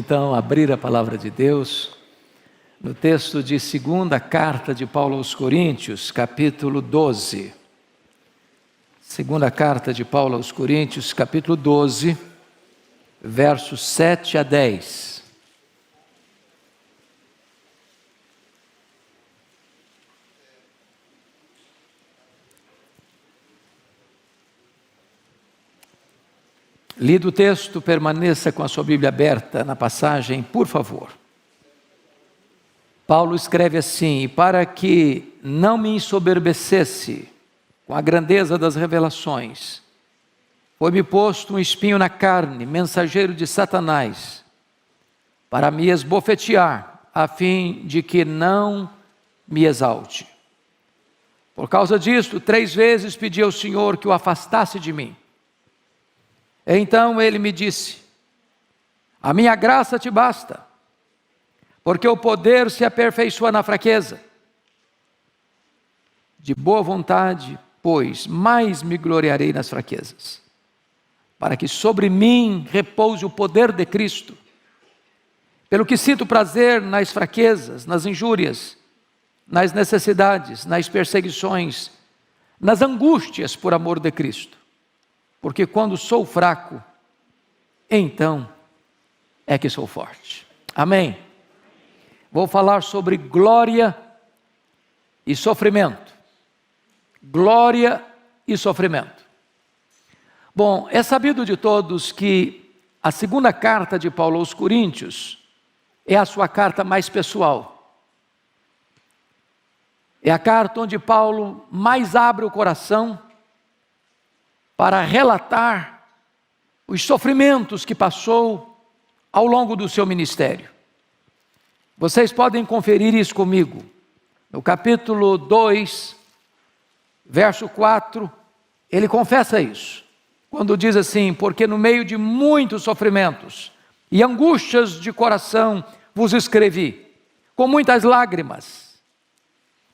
Então, abrir a palavra de Deus no texto de segunda carta de Paulo aos Coríntios, capítulo 12. Segunda carta de Paulo aos Coríntios, capítulo 12, versos 7 a 10. Lido o texto, permaneça com a sua Bíblia aberta na passagem, por favor. Paulo escreve assim: para que não me ensoberbecesse com a grandeza das revelações, foi-me posto um espinho na carne, mensageiro de Satanás, para me esbofetear, a fim de que não me exalte. Por causa disto, 3 vezes pedi ao Senhor que o afastasse de mim. Então ele me disse: a minha graça te basta, porque o poder se aperfeiçoa na fraqueza. De boa vontade, pois, mais me gloriarei nas fraquezas, para que sobre mim repouse o poder de Cristo. Pelo que sinto prazer nas fraquezas, nas injúrias, nas necessidades, nas perseguições, nas angústias por amor de Cristo. Porque quando sou fraco, então é que sou forte. Amém? Vou falar sobre glória e sofrimento. Glória e sofrimento. Bom, é sabido de todos que a segunda carta de Paulo aos Coríntios é a sua carta mais pessoal. É a carta onde Paulo mais abre o coração para relatar os sofrimentos que passou ao longo do seu ministério. Vocês podem conferir isso comigo. No capítulo 2, verso 4, ele confessa isso. Quando diz assim: porque no meio de muitos sofrimentos e angústias de coração vos escrevi, com muitas lágrimas,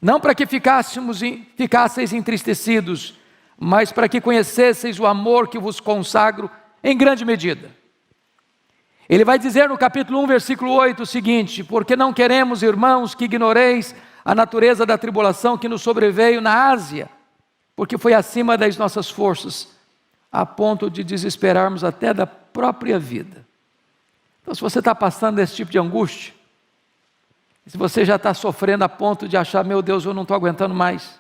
não para que ficasseis entristecidos, mas para que conhecesseis o amor que vos consagro em grande medida. Ele vai dizer no capítulo 1, versículo 8 o seguinte: porque não queremos, irmãos, que ignoreis a natureza da tribulação que nos sobreveio na Ásia, porque foi acima das nossas forças, a ponto de desesperarmos até da própria vida. Então, se você está passando esse tipo de angústia, se você já está sofrendo a ponto de achar: meu Deus, eu não estou aguentando mais,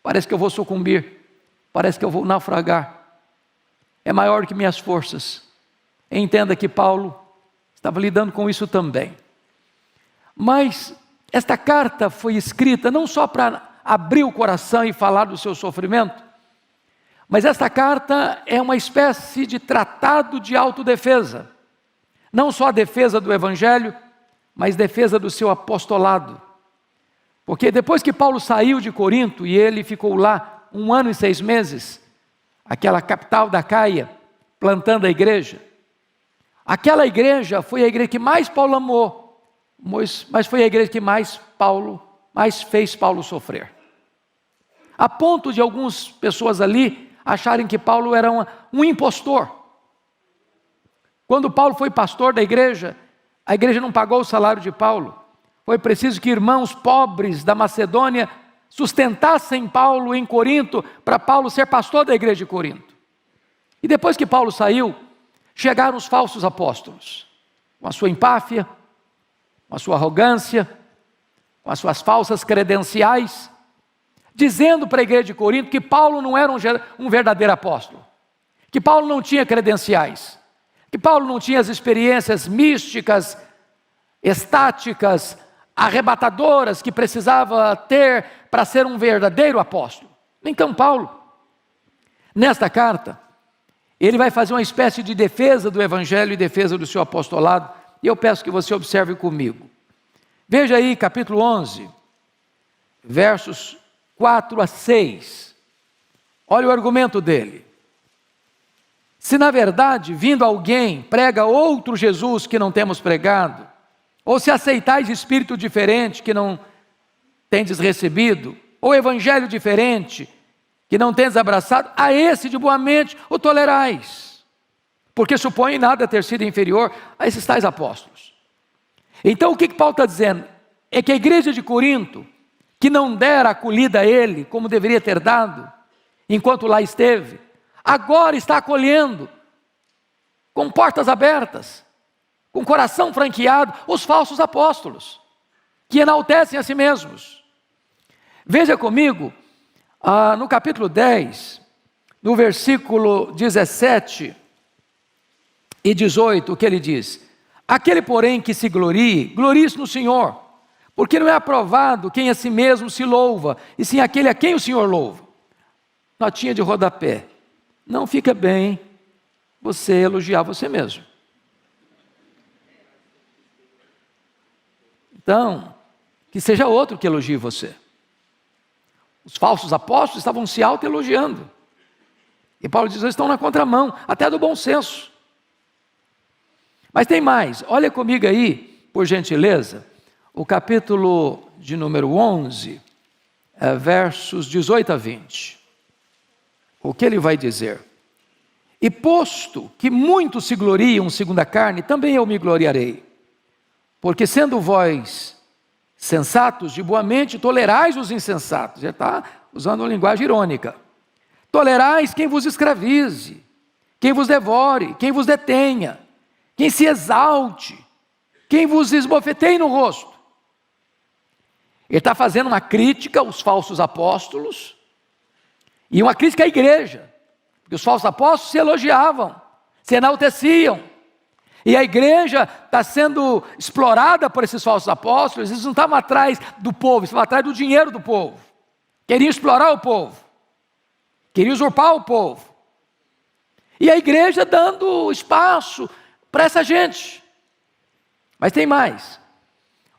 parece que eu vou sucumbir, parece que eu vou naufragar, é maior que minhas forças. Entenda que Paulo estava lidando com isso também. Mas esta carta foi escrita não só para abrir o coração e falar do seu sofrimento, mas esta carta é uma espécie de tratado de autodefesa. Não só a defesa do Evangelho, mas defesa do seu apostolado. Porque depois que Paulo saiu de Corinto e ele ficou lá 1 ano e 6 meses, aquela capital da Acaia, plantando a igreja. Aquela igreja foi a igreja que mais Paulo amou, mas foi a igreja que mais fez Paulo sofrer. A ponto de algumas pessoas ali acharem que Paulo era um impostor. Quando Paulo foi pastor da igreja, a igreja não pagou o salário de Paulo. Foi preciso que irmãos pobres da Macedônia sustentassem Paulo em Corinto, para Paulo ser pastor da igreja de Corinto. E depois que Paulo saiu, chegaram os falsos apóstolos, com a sua empáfia, com a sua arrogância, com as suas falsas credenciais, dizendo para a igreja de Corinto que Paulo não era um verdadeiro apóstolo, que Paulo não tinha credenciais, que Paulo não tinha as experiências místicas, estáticas, arrebatadoras que precisava ter para ser um verdadeiro apóstolo. Então Paulo, nesta carta, ele vai fazer uma espécie de defesa do Evangelho e defesa do seu apostolado, e eu peço que você observe comigo. Veja aí capítulo 11, versos 4 a 6. Olha o argumento dele. Se na verdade, vindo alguém, prega outro Jesus que não temos pregado, ou se aceitais espírito diferente que não tendes recebido, ou evangelho diferente que não tendes abraçado, a esse de boa mente o tolerais. porque supõem nada ter sido inferior a esses tais apóstolos. Então o que Paulo está dizendo? É que a igreja de Corinto, que não dera acolhida a ele, como deveria ter dado, enquanto lá esteve, agora está acolhendo, com portas abertas, com coração franqueado, os falsos apóstolos, que enaltecem a si mesmos. Veja comigo, no capítulo 10, no versículo 17 e 18, o que ele diz? Aquele, porém, que se glorie, glorie-se no Senhor, porque não é aprovado quem a si mesmo se louva, e sim aquele a quem o Senhor louva. Notinha de rodapé. Não fica bem você elogiar você mesmo. Então, que seja outro que elogie você. Os falsos apóstolos estavam se auto-elogiando. E Paulo diz, eles estão na contramão, até do bom senso. Mas tem mais, olha comigo aí, por gentileza, o capítulo de número 11, versos 18 a 20. O que ele vai dizer? E posto que muitos se gloriam segundo a carne, também eu me gloriarei. Porque sendo vós sensatos de boa mente, tolerais os insensatos. Já está usando uma linguagem irônica. Tolerais quem vos escravize, quem vos devore, quem vos detenha, quem se exalte, quem vos esbofeteie no rosto. Ele está fazendo uma crítica aos falsos apóstolos e uma crítica à igreja, porque os falsos apóstolos se elogiavam, se enalteciam, e a igreja está sendo explorada por esses falsos apóstolos. Eles não estavam atrás do povo, estavam atrás do dinheiro do povo, queriam explorar o povo, queriam usurpar o povo, e a igreja dando espaço para essa gente. Mas tem mais.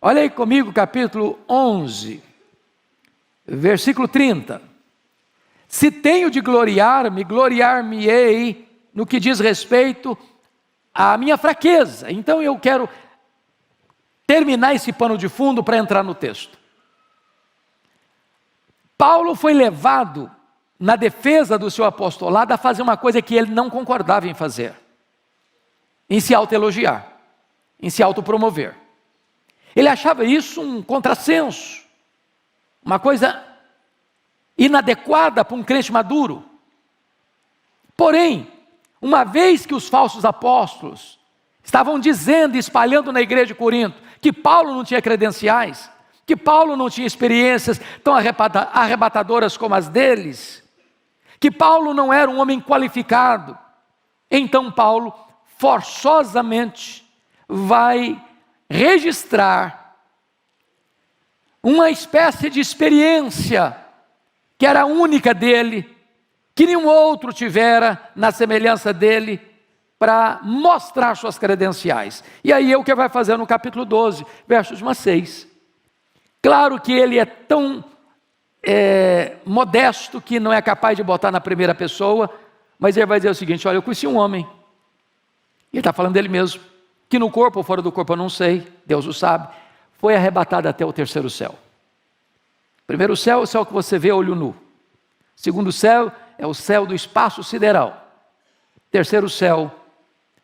Olha aí comigo, capítulo 11, versículo 30. Se tenho de gloriar-me, gloriar-me-ei no que diz respeito à minha fraqueza. Então eu quero terminar esse pano de fundo para entrar no texto. Paulo foi levado, na defesa do seu apostolado, a fazer uma coisa que ele não concordava em fazer. Em se autoelogiar, em se autopromover. Ele achava isso um contrassenso, uma coisa inadequada para um crente maduro. Porém, uma vez que os falsos apóstolos estavam dizendo e espalhando na igreja de Corinto que Paulo não tinha credenciais, que Paulo não tinha experiências tão arrebatadoras como as deles, que Paulo não era um homem qualificado, então Paulo forçosamente vai registrar uma espécie de experiência que era única dele, que nenhum outro tivera na semelhança dele, para mostrar suas credenciais. E aí é o que vai fazer no capítulo 12, versos 1 a 6. Claro que ele é tão modesto que não é capaz de botar na primeira pessoa, mas ele vai dizer o seguinte: olha, eu conheci um homem, ele está falando dele mesmo, que no corpo ou fora do corpo eu não sei, Deus o sabe, foi arrebatado até o terceiro céu. Primeiro céu é o céu que você vê a olho nu. Segundo céu é o céu do espaço sideral. Terceiro céu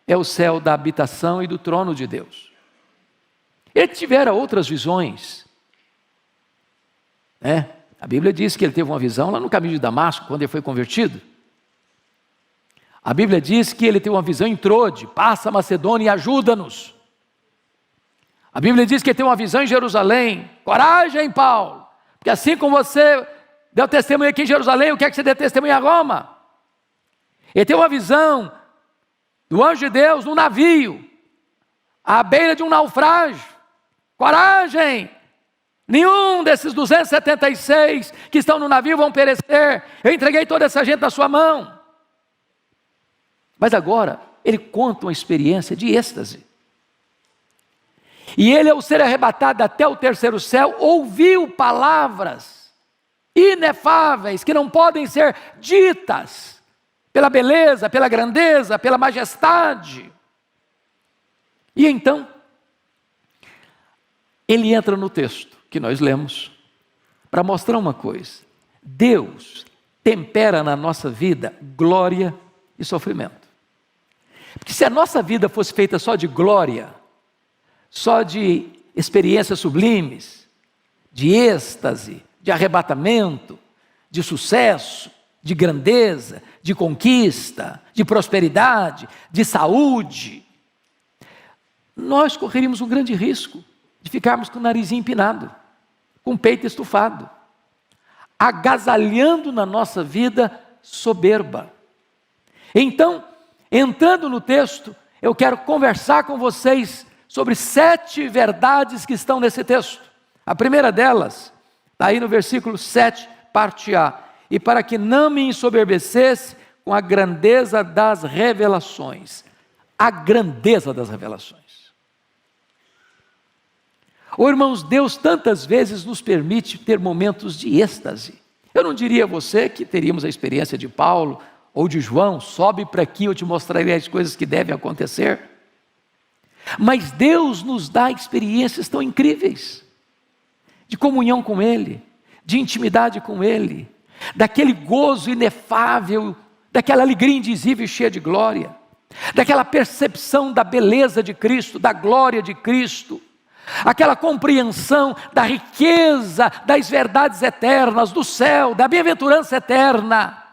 é o céu da habitação e do trono de Deus. Ele tivera outras visões, né? A Bíblia diz que ele teve uma visão lá no caminho de Damasco, quando ele foi convertido. A Bíblia diz que ele teve uma visão em Trode: passa a Macedônia e ajuda-nos. A Bíblia diz que ele teve uma visão em Jerusalém: coragem, Paulo, porque assim como você deu testemunho aqui em Jerusalém, eu quero que você dê testemunho a Roma. Ele teve uma visão do anjo de Deus no navio, à beira de um naufrágio: coragem, nenhum desses 276 que estão no navio vão perecer, eu entreguei toda essa gente na sua mão. Mas agora ele conta uma experiência de êxtase, e ele, ao ser arrebatado até o terceiro céu, ouviu palavras inefáveis que não podem ser ditas, pela beleza, pela grandeza, pela majestade. E então ele entra no texto que nós lemos para mostrar uma coisa: Deus tempera na nossa vida glória e sofrimento. Porque se a nossa vida fosse feita só de glória, só de experiências sublimes, de êxtase, de arrebatamento, de sucesso, de grandeza, de conquista, de prosperidade, de saúde, nós correríamos um grande risco de ficarmos com o narizinho empinado, com o peito estufado, agasalhando na nossa vida soberba. Então, entrando no texto, eu quero conversar com vocês sobre 7 verdades que estão nesse texto. A primeira delas, está aí no versículo 7, parte A. E para que não me ensoberbecesse com a grandeza das revelações. A grandeza das revelações. Irmãos, Deus tantas vezes nos permite ter momentos de êxtase. Eu não diria a você que teríamos a experiência de Paulo ou de João, sobe para aqui, eu te mostrarei as coisas que devem acontecer. Mas Deus nos dá experiências tão incríveis, de comunhão com Ele, de intimidade com Ele, daquele gozo inefável, daquela alegria indizível e cheia de glória, daquela percepção da beleza de Cristo, da glória de Cristo, aquela compreensão da riqueza das verdades eternas, do céu, da bem-aventurança eterna.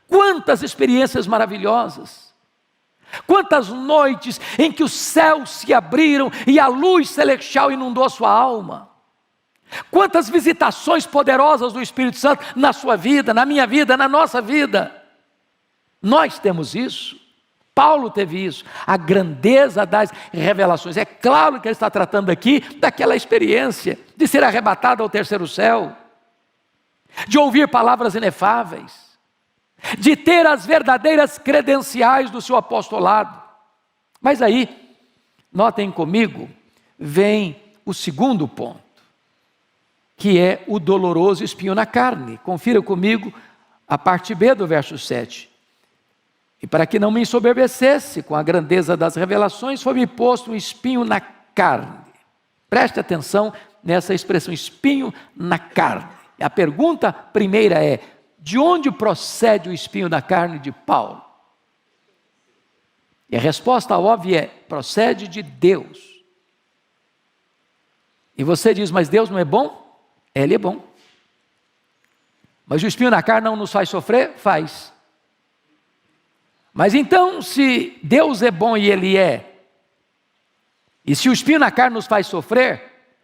Quantas experiências maravilhosas, quantas noites em que os céus se abriram e a luz celestial inundou a sua alma, quantas visitações poderosas do Espírito Santo na sua vida, na minha vida, na nossa vida. Nós temos isso, Paulo teve isso, a grandeza das revelações. É claro que ele está tratando aqui daquela experiência de ser arrebatado ao terceiro céu, de ouvir palavras inefáveis, de ter as verdadeiras credenciais do seu apostolado. Mas aí, notem comigo, vem o segundo ponto, que é o doloroso espinho na carne. Confira comigo a parte B do verso 7. E para que não me ensoberbecesse com a grandeza das revelações, foi-me posto um espinho na carne. Preste atenção nessa expressão, espinho na carne. A pergunta primeira é: de onde procede o espinho na carne de Paulo? E a resposta óbvia é: procede de Deus. E você diz, mas Deus não é bom? Ele é bom. Mas o espinho na carne não nos faz sofrer? Faz. Mas então, se Deus é bom e Ele é, e se o espinho na carne nos faz sofrer,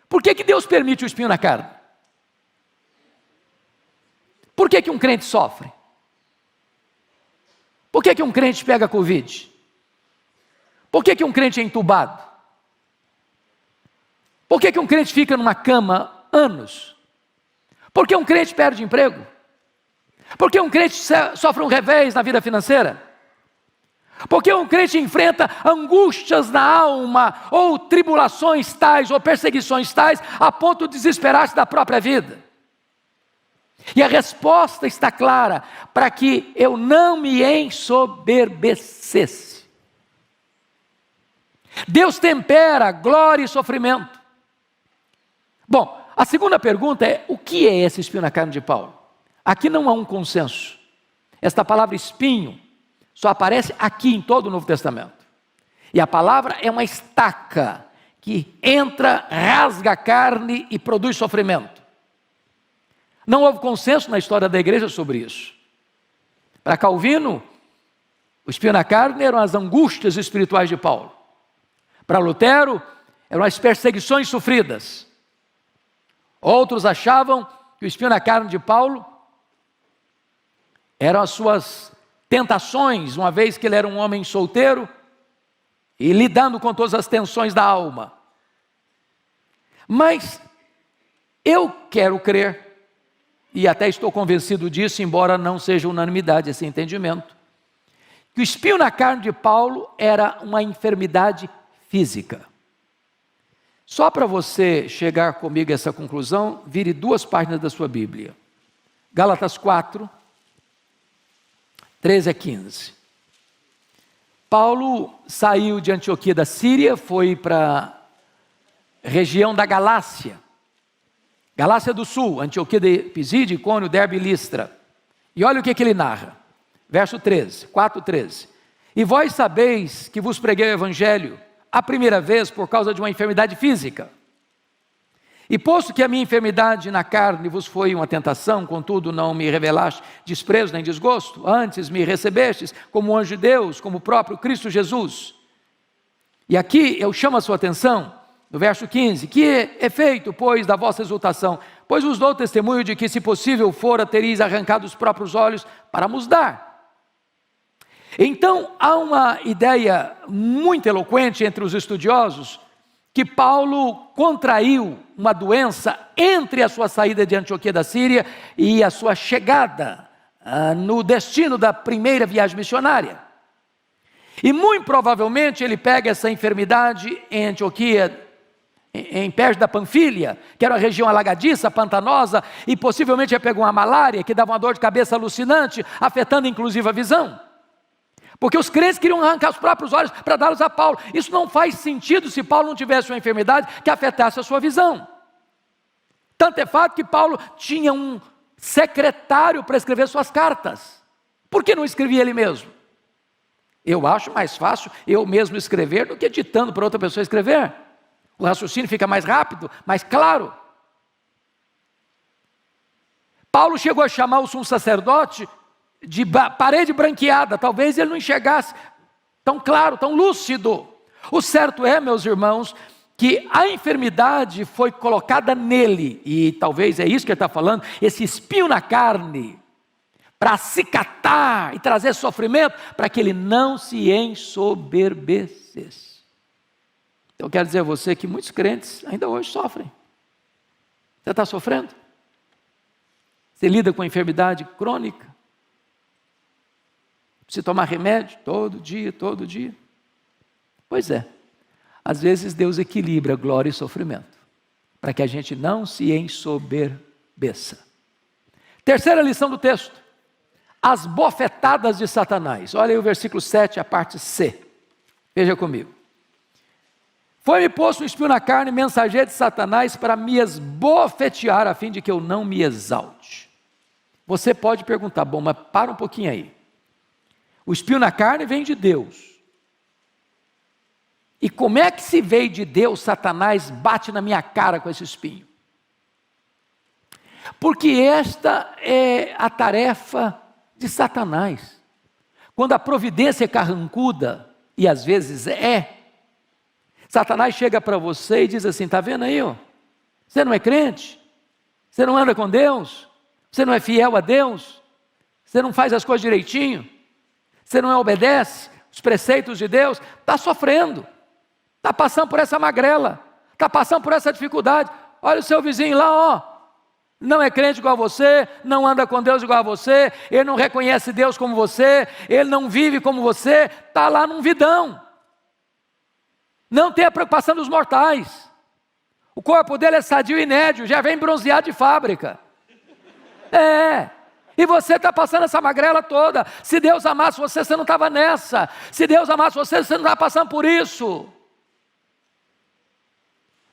por que Deus permite o espinho na carne? Por que um crente sofre? Por que um crente pega Covid? Por que um crente é entubado? Por que um crente fica numa cama anos? Por que um crente perde emprego? Por que um crente sofre um revés na vida financeira? Por que um crente enfrenta angústias na alma, ou tribulações tais, ou perseguições tais, a ponto de desesperar-se da própria vida? E a resposta está clara: para que eu não me ensoberbecesse. Deus tempera glória e sofrimento. Bom, a segunda pergunta é: o que é esse espinho na carne de Paulo? Aqui não há um consenso. Esta palavra espinho só aparece aqui em todo o Novo Testamento. E a palavra é uma estaca que entra, rasga a carne e produz sofrimento. Não houve consenso na história da igreja sobre isso. Para Calvino, o espinho na carne eram as angústias espirituais de Paulo. Para Lutero, eram as perseguições sofridas. Outros achavam que o espinho na carne de Paulo eram as suas tentações, uma vez que ele era um homem solteiro e lidando com todas as tensões da alma. Mas eu quero crer, e até estou convencido disso, embora não seja unanimidade esse entendimento, que o espinho na carne de Paulo era uma enfermidade física. Só para você chegar comigo a essa conclusão, vire 2 páginas da sua Bíblia. Gálatas 4, 13 a 15. Paulo saiu de Antioquia da Síria, foi para a região da Galácia do Sul, Antioquia de Pisídia, Icônio, Derbe e Listra. E olha o que ele narra, verso 13, 4:13. E vós sabeis que vos preguei o evangelho a primeira vez por causa de uma enfermidade física. E posto que a minha enfermidade na carne vos foi uma tentação, contudo não me revelaste desprezo nem desgosto, antes me recebestes como anjo de Deus, como o próprio Cristo Jesus. E aqui eu chamo a sua atenção, no verso 15, que é feito, pois, da vossa exultação? Pois vos dou testemunho de que, se possível fora, tereis arrancado os próprios olhos para nos dar. Então, há uma ideia muito eloquente entre os estudiosos, que Paulo contraiu uma doença entre a sua saída de Antioquia da Síria e a sua chegada no destino da primeira viagem missionária. E muito provavelmente ele pega essa enfermidade em Antioquia, em perto da Panfilha, que era uma região alagadiça, pantanosa, e possivelmente ele pegou uma malária que dava uma dor de cabeça alucinante, afetando inclusive a visão. Porque os crentes queriam arrancar os próprios olhos para dá-los a Paulo. Isso não faz sentido se Paulo não tivesse uma enfermidade que afetasse a sua visão. Tanto é fato que Paulo tinha um secretário para escrever suas cartas. Por que não escrevia ele mesmo? Eu acho mais fácil eu mesmo escrever do que ditando para outra pessoa escrever. O raciocínio fica mais rápido, mais claro. Paulo chegou a chamar o sumo sacerdote de parede branqueada, talvez ele não enxergasse tão claro, tão lúcido. O certo é, meus irmãos, que a enfermidade foi colocada nele, e talvez é isso que ele está falando, esse espinho na carne, para acicatar e trazer sofrimento, para que ele não se ensoberbecesse. Eu quero dizer a você que muitos crentes ainda hoje sofrem. Você está sofrendo? Você lida com enfermidade crônica? Precisa tomar remédio todo dia, todo dia? Pois é, às vezes Deus equilibra glória e sofrimento, para que a gente não se ensoberbeça. Terceira lição do texto, as bofetadas de Satanás. Olha aí o versículo 7, a parte C. Veja comigo. Foi-me posto um espinho na carne, mensageiro de Satanás, para me esbofetear, a fim de que eu não me exalte. Você pode perguntar, bom, mas para um pouquinho aí. O espinho na carne vem de Deus. E como é que se veio de Deus, Satanás bate na minha cara com esse espinho? Porque esta é a tarefa de Satanás. Quando a providência é carrancuda, e às vezes Satanás chega para você e diz assim, está vendo aí, ó? Você não é crente? Você não anda com Deus? Você não é fiel a Deus? Você não faz as coisas direitinho? Você não obedece os preceitos de Deus? Está sofrendo, está passando por essa magrela, está passando por essa dificuldade. Olha o seu vizinho lá, ó, não é crente igual a você, não anda com Deus igual a você, ele não reconhece Deus como você, ele não vive como você, está lá num vidão. Não tem a preocupação dos mortais. O corpo dele é sadio e nédio, já vem bronzeado de fábrica. E você está passando essa magrela toda. Se Deus amasse você, você não estava nessa. Se Deus amasse você, você não estava passando por isso.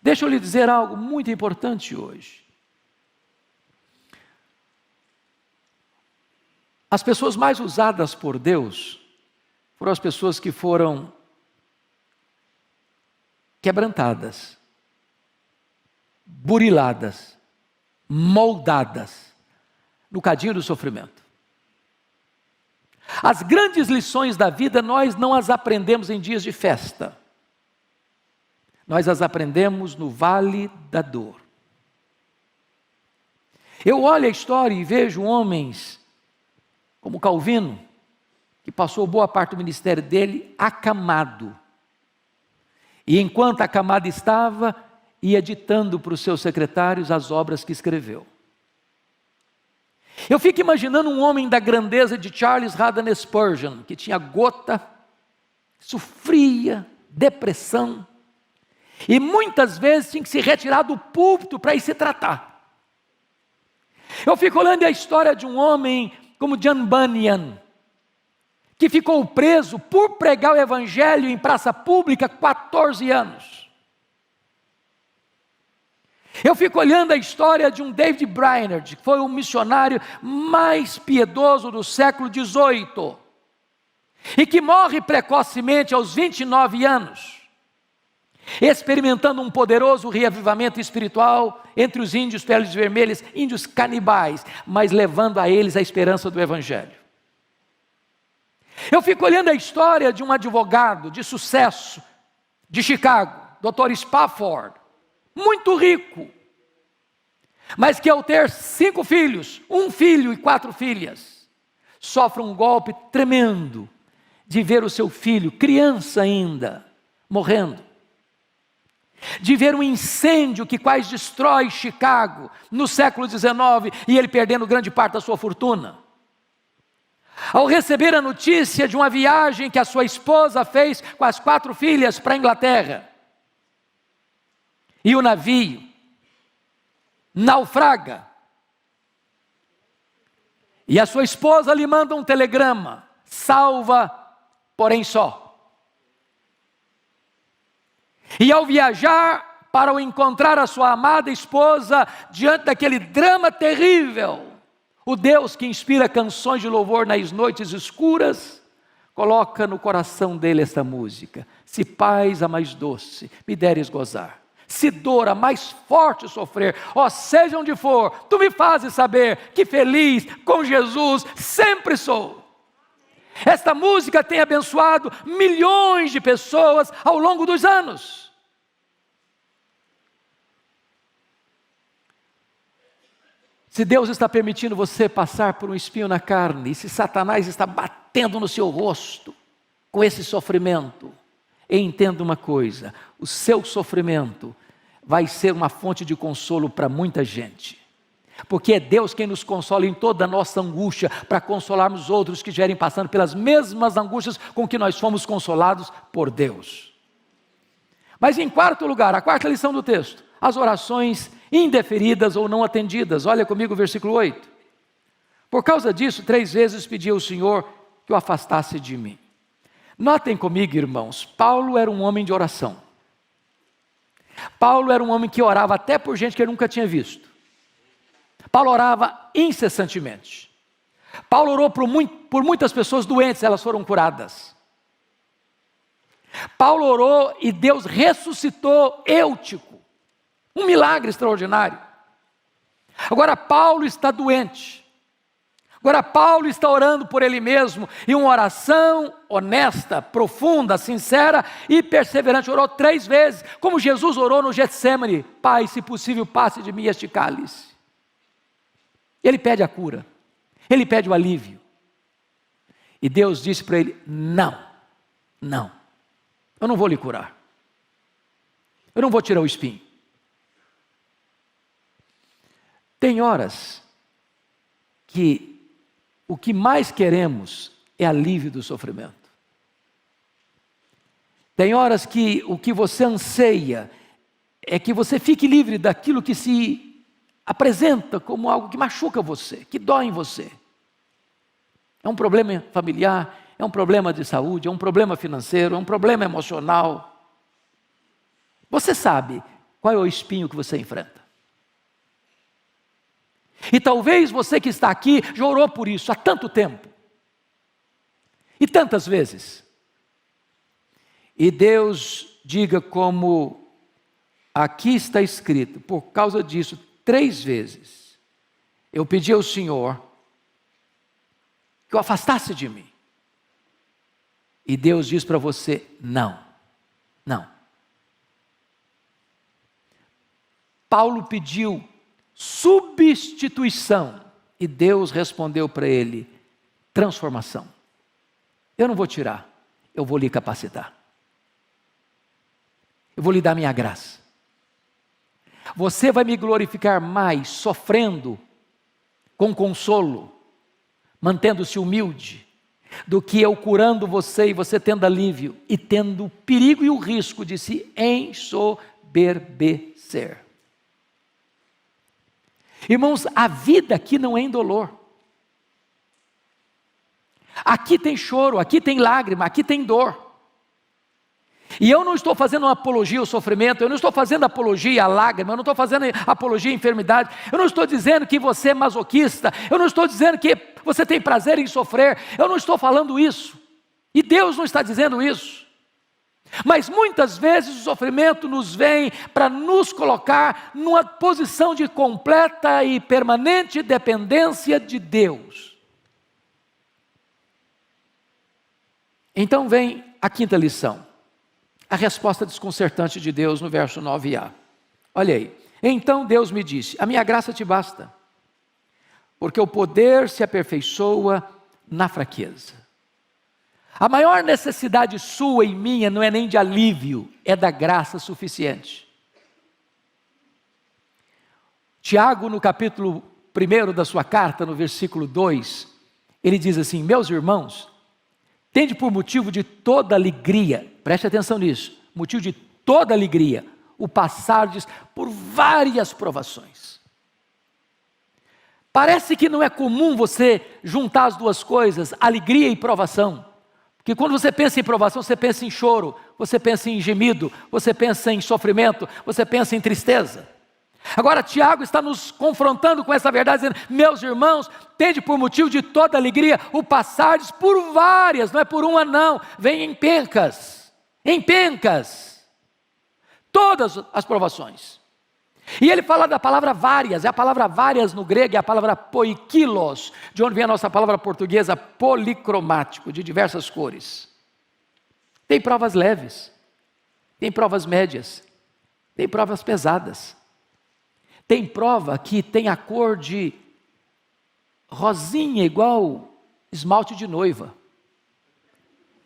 Deixa eu lhe dizer algo muito importante hoje. As pessoas mais usadas por Deus foram as pessoas que foram quebrantadas, buriladas, moldadas no cadinho do sofrimento. As grandes lições da vida nós não as aprendemos em dias de festa. Nós as aprendemos no vale da dor. Eu olho a história e vejo homens como Calvino, que passou boa parte do ministério dele acamado. E enquanto acamado estava, ia ditando para os seus secretários as obras que escreveu. Eu fico imaginando um homem da grandeza de Charles Haddon Spurgeon, que tinha gota, sofria, depressão, e muitas vezes tinha que se retirar do púlpito para ir se tratar. Eu fico olhando a história de um homem como John Bunyan, que ficou preso por pregar o evangelho em praça pública 14 anos. Eu fico olhando a história de um David Brainerd, que foi o missionário mais piedoso do século XVIII. e que morre precocemente aos 29 anos, experimentando um poderoso reavivamento espiritual entre os índios peles vermelhas, índios canibais, mas levando a eles a esperança do Evangelho. Eu fico olhando a história de um advogado de sucesso de Chicago, Dr. Spafford, muito rico, mas que ao ter 5 filhos, 1 filho e 4 filhas, sofre um golpe tremendo de ver o seu filho, criança ainda, morrendo. De ver um incêndio que quase destrói Chicago no século XIX e ele perdendo grande parte da sua fortuna. Ao receber a notícia de uma viagem que a sua esposa fez com as 4 filhas para a Inglaterra, e o navio naufraga, e a sua esposa lhe manda um telegrama: salva, porém só. E ao viajar para encontrar a sua amada esposa, diante daquele drama terrível, o Deus que inspira canções de louvor nas noites escuras, coloca no coração dele esta música: se paz a mais doce me deres gozar, se dor a mais forte sofrer, ó seja onde for, tu me fazes saber que feliz com Jesus sempre sou. Esta música tem abençoado milhões de pessoas ao longo dos anos. Se Deus está permitindo você passar por um espinho na carne, e se Satanás está batendo no seu rosto com esse sofrimento, entenda uma coisa: o seu sofrimento vai ser uma fonte de consolo para muita gente, porque é Deus quem nos consola em toda a nossa angústia, para consolarmos outros que estiverem passando pelas mesmas angústias com que nós fomos consolados por Deus. Mas em quarto lugar, a quarta lição do texto: as orações indeferidas ou não atendidas. Olha comigo o versículo 8. Por causa disso, 3 vezes pedi ao Senhor que o afastasse de mim. Notem comigo, irmãos, Paulo era um homem de oração. Paulo era um homem que orava até por gente que ele nunca tinha visto. Paulo orava incessantemente. Paulo orou por muitas pessoas doentes, elas foram curadas. Paulo orou e Deus ressuscitou Eutico. Um milagre extraordinário. Agora Paulo está doente. Agora Paulo está orando por ele mesmo, e uma oração honesta, profunda, sincera e perseverante. Orou 3 vezes, como Jesus orou no Getsemane: Pai, se possível, passe de mim este cálice. Ele pede a cura, ele pede o alívio. E Deus disse para ele: não, eu não vou lhe curar. Eu não vou tirar o espinho. Tem horas que o que mais queremos é alívio do sofrimento. Tem horas que o que você anseia é que você fique livre daquilo que se apresenta como algo que machuca você, que dói em você. É um problema familiar, é um problema de saúde, é um problema financeiro, é um problema emocional. Você sabe qual é o espinho que você enfrenta. E talvez você que está aqui já orou por isso há tanto tempo, e tantas vezes. E Deus diga, como aqui está escrito: por causa disso, 3 vezes eu pedi ao Senhor que o afastasse de mim. E Deus diz para você: não. Paulo pediu substituição, e Deus respondeu para ele: transformação. Eu não vou tirar, eu vou lhe capacitar. Eu vou lhe dar minha graça. Você vai me glorificar mais sofrendo com consolo, mantendo-se humilde, do que eu curando você e você tendo alívio e tendo o perigo e o risco de se ensoberbecer. Irmãos, a vida aqui não é indolor. Aqui tem choro, aqui tem lágrima, aqui tem dor. E eu não estou fazendo uma apologia ao sofrimento, eu não estou fazendo apologia à lágrima, eu não estou fazendo apologia à enfermidade, eu não estou dizendo que você é masoquista, eu não estou dizendo que você tem prazer em sofrer, eu não estou falando isso. E Deus não está dizendo isso. Mas muitas vezes o sofrimento nos vem para nos colocar numa posição de completa e permanente dependência de Deus. Então vem a quinta lição, a resposta desconcertante de Deus no verso 9a. Olha aí, então Deus me disse, a minha graça te basta, porque o poder se aperfeiçoa na fraqueza. A maior necessidade sua e minha não é nem de alívio, é da graça suficiente. Tiago, no capítulo 1 da sua carta, no versículo 2, ele diz assim, meus irmãos, tende por motivo de toda alegria, preste atenção nisso, motivo de toda alegria, o passardes por várias provações. Parece que não é comum você juntar as duas coisas, alegria e provação. Porque quando você pensa em provação, você pensa em choro, você pensa em gemido, você pensa em sofrimento, você pensa em tristeza. Agora Tiago está nos confrontando com essa verdade, dizendo, meus irmãos, tende por motivo de toda alegria o passardes por várias, não é por uma não, vem em pencas, todas as provações. E ele fala da palavra várias, a palavra várias no grego é a palavra poikilos, de onde vem a nossa palavra portuguesa policromático, de diversas cores. Tem provas leves, tem provas médias, tem provas pesadas. Tem prova que tem a cor de rosinha, igual esmalte de noiva.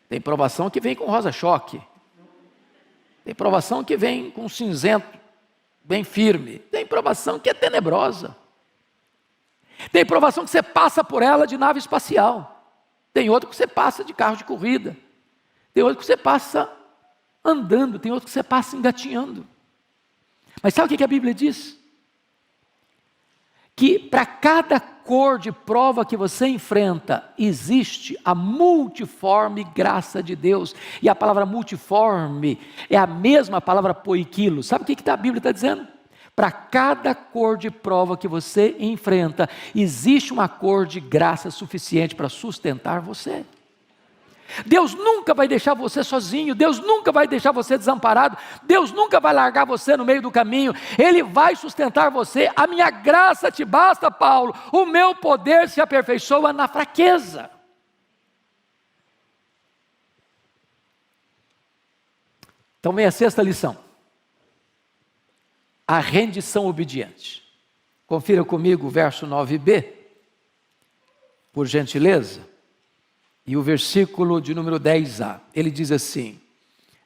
Tem provação que vem com rosa-choque. Tem provação que vem com cinzento, bem firme. Tem provação que é tenebrosa. Tem provação que você passa por ela de nave espacial. Tem outro que você passa de carro de corrida. Tem outro que você passa andando. Tem outro que você passa engatinhando. Mas sabe o que a Bíblia diz? Que para cada cor de prova que você enfrenta, existe a multiforme graça de Deus. E a palavra multiforme é a mesma palavra poiquilo. Sabe o que a Bíblia está dizendo? Para cada cor de prova que você enfrenta, existe uma cor de graça suficiente para sustentar você. Deus nunca vai deixar você sozinho, Deus nunca vai deixar você desamparado, Deus nunca vai largar você no meio do caminho, Ele vai sustentar você. A minha graça te basta, Paulo, o meu poder se aperfeiçoa na fraqueza. Então vem a sexta lição, a rendição obediente. Confira comigo o verso 9b, por gentileza. E o versículo de número 10a, ele diz assim,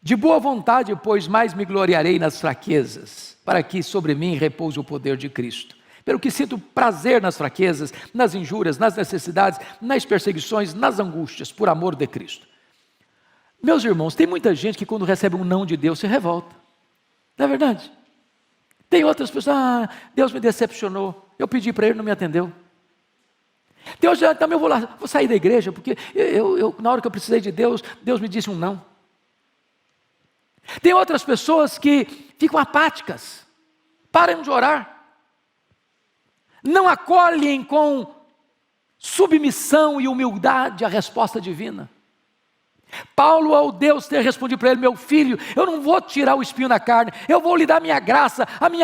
de boa vontade, pois mais me gloriarei nas fraquezas, para que sobre mim repouse o poder de Cristo. Pelo que sinto prazer nas fraquezas, nas injúrias, nas necessidades, nas perseguições, nas angústias, por amor de Cristo. Meus irmãos, tem muita gente que quando recebe um não de Deus se revolta. Não é verdade? Tem outras pessoas, Deus me decepcionou, eu pedi para Ele, não me atendeu. Deus, também eu vou sair da igreja, porque na hora que eu precisei de Deus, Deus me disse um não. Tem outras pessoas que ficam apáticas, param de orar, não acolhem com submissão e humildade a resposta divina. Paulo, ao Deus ter respondido para ele, meu filho, eu não vou tirar o espinho da carne, eu vou lhe dar a minha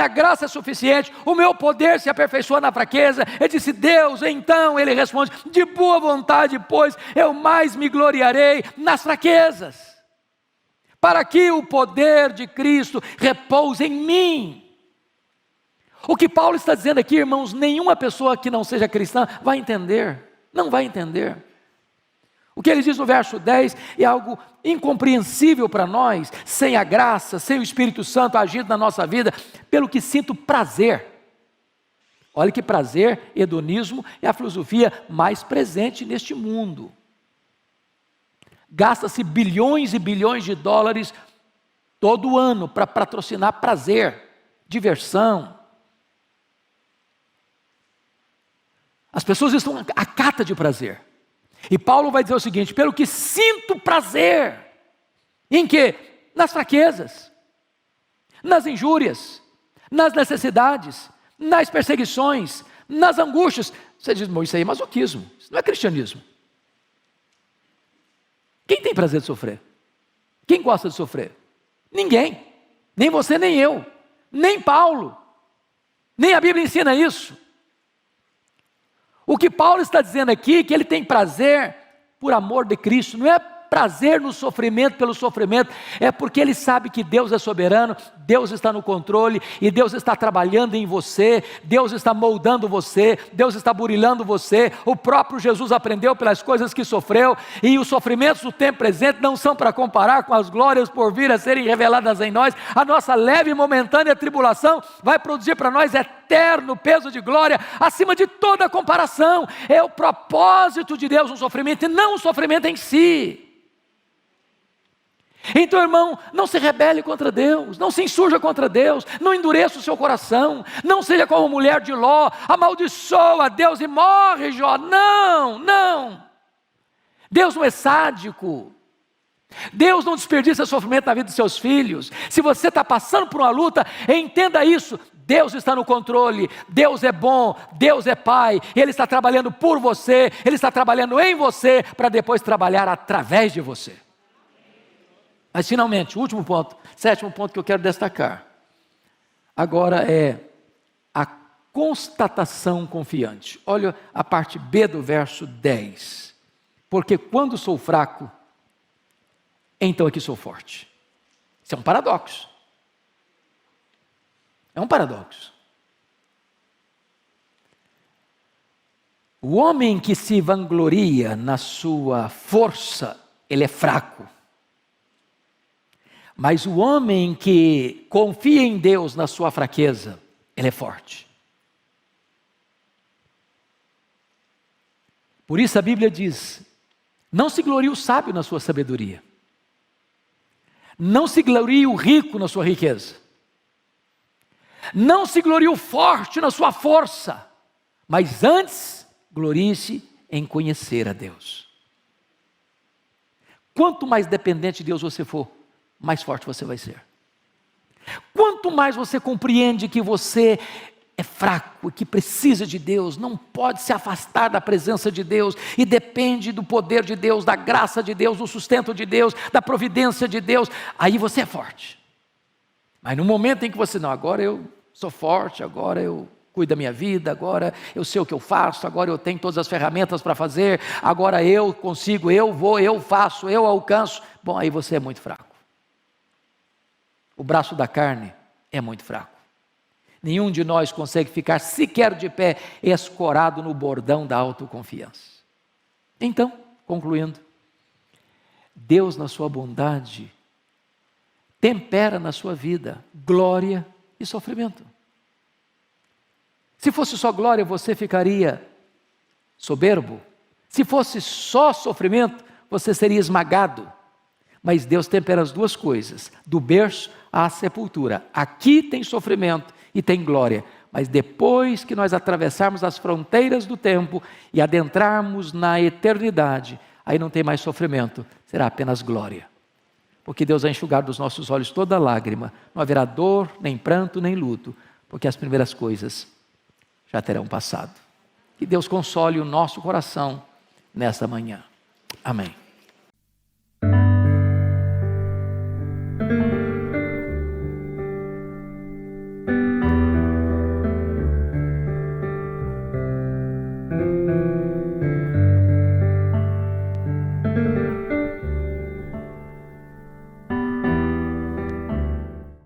graça é suficiente, o meu poder se aperfeiçoa na fraqueza. Ele disse, Deus, então ele responde, de boa vontade, pois eu mais me gloriarei nas fraquezas, para que o poder de Cristo repouse em mim. O que Paulo está dizendo aqui, irmãos, nenhuma pessoa que não seja cristã vai entender, não vai entender. O que ele diz no verso 10 é algo incompreensível para nós, sem a graça, sem o Espírito Santo agindo na nossa vida, pelo que sinto prazer. Olha que prazer, hedonismo, é a filosofia mais presente neste mundo. Gasta-se bilhões e bilhões de dólares todo ano para patrocinar prazer, diversão. As pessoas estão à cata de prazer. E Paulo vai dizer o seguinte, pelo que sinto prazer, em quê? Nas fraquezas, nas injúrias, nas necessidades, nas perseguições, nas angústias. Você diz, isso aí é masoquismo, isso não é cristianismo. Quem tem prazer de sofrer? Quem gosta de sofrer? Ninguém. Nem você, nem eu. Nem Paulo. Nem a Bíblia ensina isso. O que Paulo está dizendo aqui é que ele tem prazer por amor de Cristo. Não é prazer no sofrimento pelo sofrimento, é porque ele sabe que Deus é soberano, Deus está no controle, e Deus está trabalhando em você, Deus está moldando você, Deus está burilando você. O próprio Jesus aprendeu pelas coisas que sofreu, e os sofrimentos do tempo presente não são para comparar com as glórias por vir a serem reveladas em nós. A nossa leve e momentânea tribulação vai produzir para nós eterno peso de glória, acima de toda comparação. É o propósito de Deus no sofrimento, e não o sofrimento em si. Então, irmão, não se rebele contra Deus, não se insurja contra Deus, não endureça o seu coração, não seja como a mulher de Ló, amaldiçoa Deus e morre, Jó. Não, não. Deus não é sádico. Deus não desperdiça sofrimento na vida dos seus filhos. Se você está passando por uma luta, entenda isso: Deus está no controle, Deus é bom, Deus é Pai, Ele está trabalhando por você, Ele está trabalhando em você, para depois trabalhar através de você. Mas finalmente, o último ponto, sétimo ponto que eu quero destacar, agora é a constatação confiante. Olha a parte B do verso 10. Porque quando sou fraco, então aqui sou forte. Isso é um paradoxo. É um paradoxo. O homem que se vangloria na sua força, ele é fraco. Mas o homem que confia em Deus na sua fraqueza, ele é forte. Por isso a Bíblia diz: não se glorie o sábio na sua sabedoria, não se glorie o rico na sua riqueza, não se glorie o forte na sua força, mas antes glorie-se em conhecer a Deus. Quanto mais dependente de Deus você for, mais forte você vai ser. Quanto mais você compreende que você é fraco, que precisa de Deus, não pode se afastar da presença de Deus, e depende do poder de Deus, da graça de Deus, do sustento de Deus, da providência de Deus, aí você é forte. Mas no momento em que você, não, agora eu sou forte, agora eu cuido da minha vida, agora eu sei o que eu faço, agora eu tenho todas as ferramentas para fazer, agora eu consigo, eu vou, eu faço, eu alcanço, bom, aí você é muito fraco. O braço da carne é muito fraco. Nenhum de nós consegue ficar sequer de pé, escorado no bordão da autoconfiança. Então, concluindo, Deus na sua bondade tempera na sua vida glória e sofrimento. Se fosse só glória, você ficaria soberbo. Se fosse só sofrimento, você seria esmagado. Mas Deus tempera as duas coisas, do berço à sepultura. Aqui tem sofrimento e tem glória, mas depois que nós atravessarmos as fronteiras do tempo e adentrarmos na eternidade, aí não tem mais sofrimento, será apenas glória. Porque Deus vai enxugar dos nossos olhos toda lágrima, não haverá dor, nem pranto, nem luto, porque as primeiras coisas já terão passado. Que Deus console o nosso coração nesta manhã. Amém.